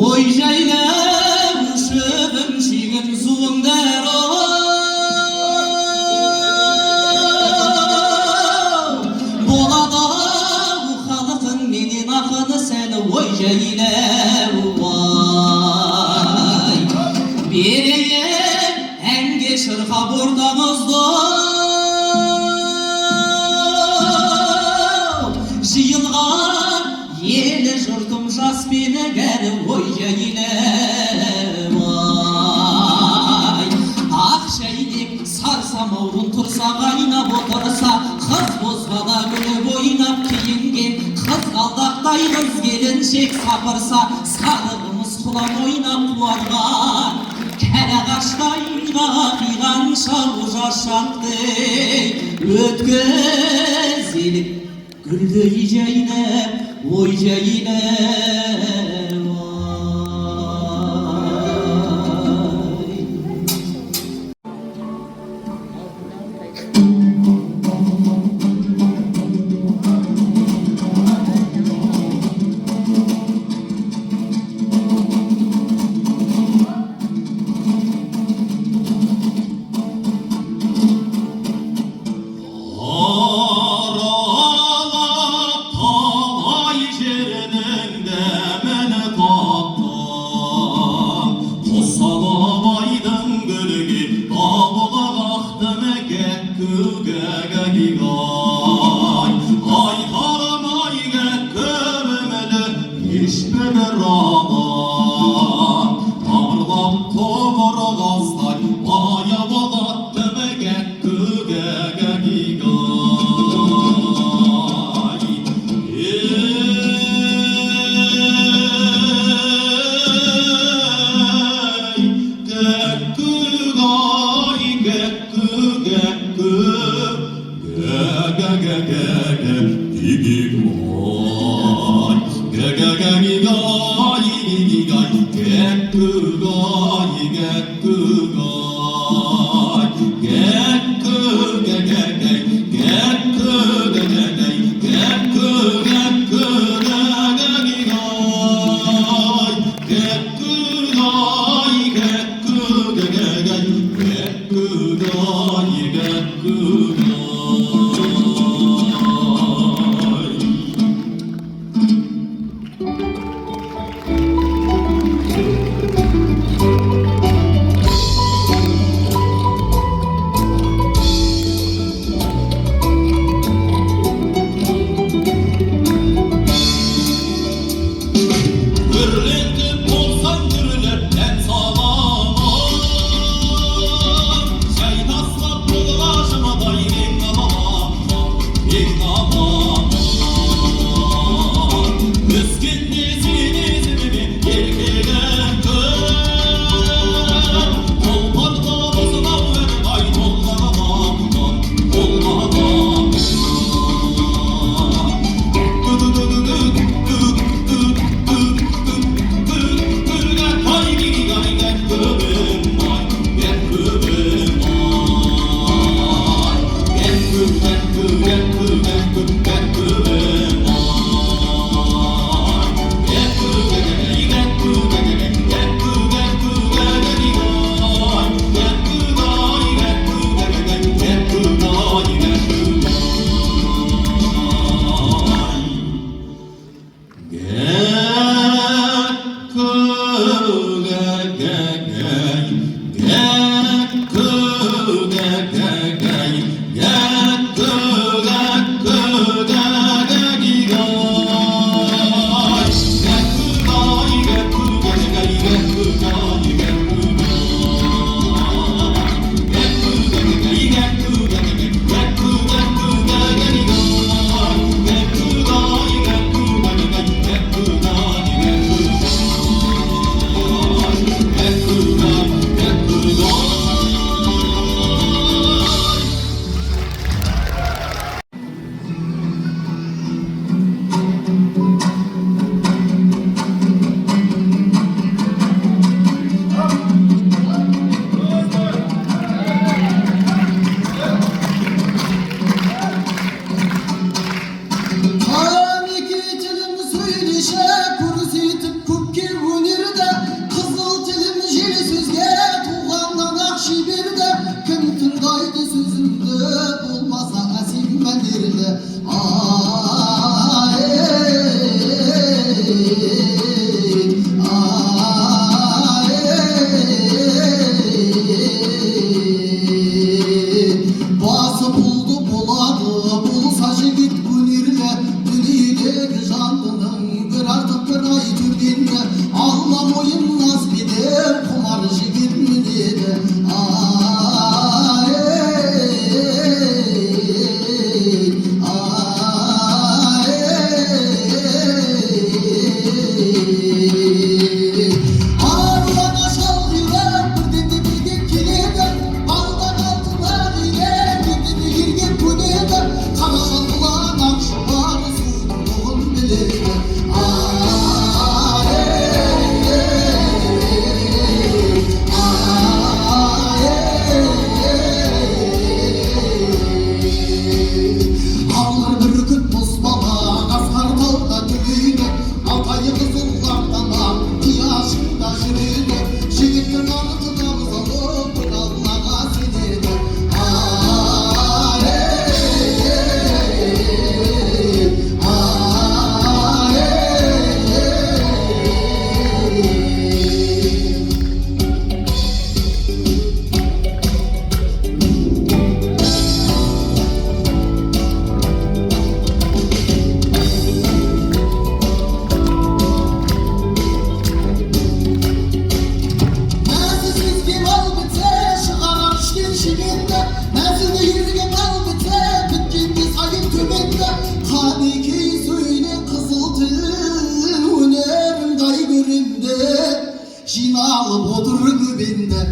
ой жайлау шөбің шегін суыңдар болады халқың менен ақыны сәні ой жайлау ай берейін әнге шырқап ортаңызды жиылған елі жұртым жас мені кәні ой жайлау ай ақ шәйнек сарсамаудың тұрса қайнап отырса қыз бозбала күліп ойнап киінген қыз қалдақтай қыз келіншек сапырса сарығымыз құлап ойнап қуарған кәрі ағаштай қиған шалу жашақты өткізелік гүлдей жайнап ой жайлау ay tümünde Alma boyun naz bilir kumar jigit minide Ay Ağrıdan aşağı yürek bir dedi bildik kilide Baldan altına diye bir dedi girgin kunide Karaşanlılar nakşılar suduğun bilirdi Ağlar bürküt bozbala, gazgar tağda tügüyle Altayı kızıllardan yaşında jürüyle Şigittin anıtına uzalıp Allah'a seni de Mezisiz kim al bite, şıkaran işkin şiginde Mezini yürgen al bite, bitkinci sayın tümende Kaniki söyle kızıltı, önerim day göründe Jinalıp otur gübinde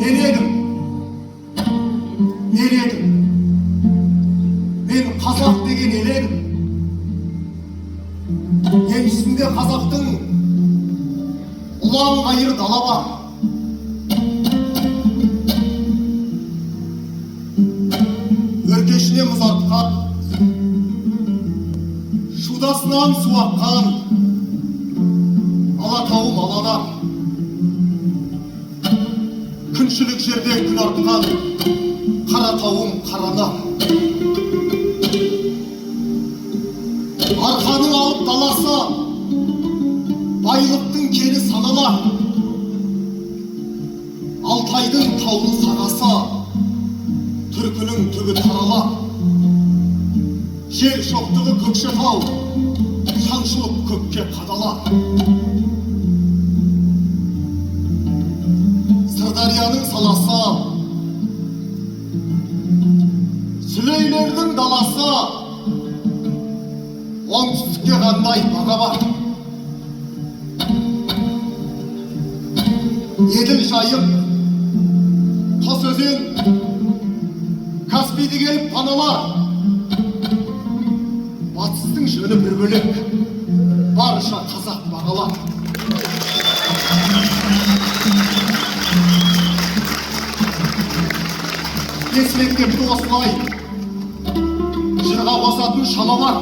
мен едім мен қазақ деген ел едім. Еншісінде қазақтың ұлан ғайыр дала бар. Өркешіне мұз артқан, шудасынан су аққан Алатауым алада, күншілік жерде күн артқан Қаратауым қарана. Арқаның алып даласы, байлықтың кені санала. Алтайдың таулы сағасы, түркінің түбі тарала. Жер шоқтығы Көкшетау, шаншылып көкке қадала. Сырдарияның саласы, Сүлейлердің даласы, оңтүстікке қандай баға бар. Еділ жайық, Қос өзен, Каспийді келіп паналар. Батыстың жөні бір бөлек, барша қазақ бағалар. Мектепті осылай жырға қосатын шама бар.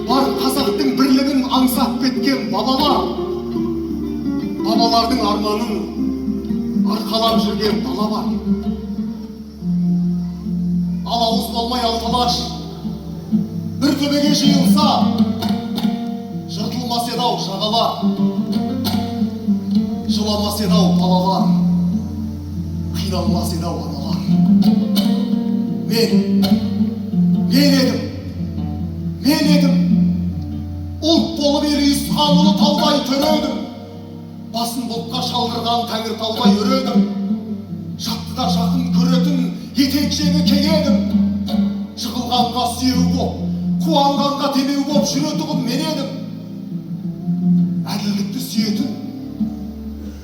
Бар қазақтың бірлігін аңсап кеткен бабалар. Бабалардың арманын арқалап жүрген бала бар. Ал ауыз болмай алталаш бір төбеге жиылса, жыртылмас еді-ау жағалар, жыламас еді-ау балалар, қиналмас еді-ау аналар. Мен едім, ұлт болып Елейіс хан ұлы таудай төредім. Басын бұлтқа шалдырған тәңір таудай өредім. Жатты да жақын көретін етекшегі кеңедім. Жығылғанға сүйеу боп, қуанғанға демеу боп жүретұғын мен едім. Әділдікті сүйетін,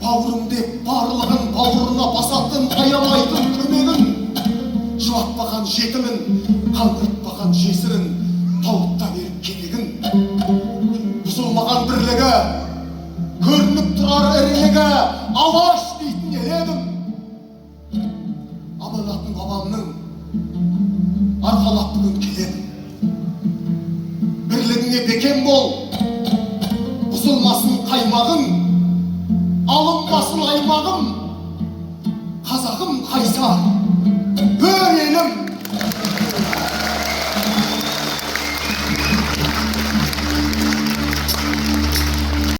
бауырым деп барлығын бауырына басатын аямайтын көмегін. Жұбатпаған жетімін, қаңғыртпаған жесірін тауытта беріп кенегін. Бұзылмаған бірлігі, көрініп тұрар ірілігі, алаш дейтін ел едім. Аманатын бабамның арқалап бүгін келедім. Бірлігіңе бекем бол, бұзылмасын қаймағың, алынбасын аймағым, қазағым қайсар.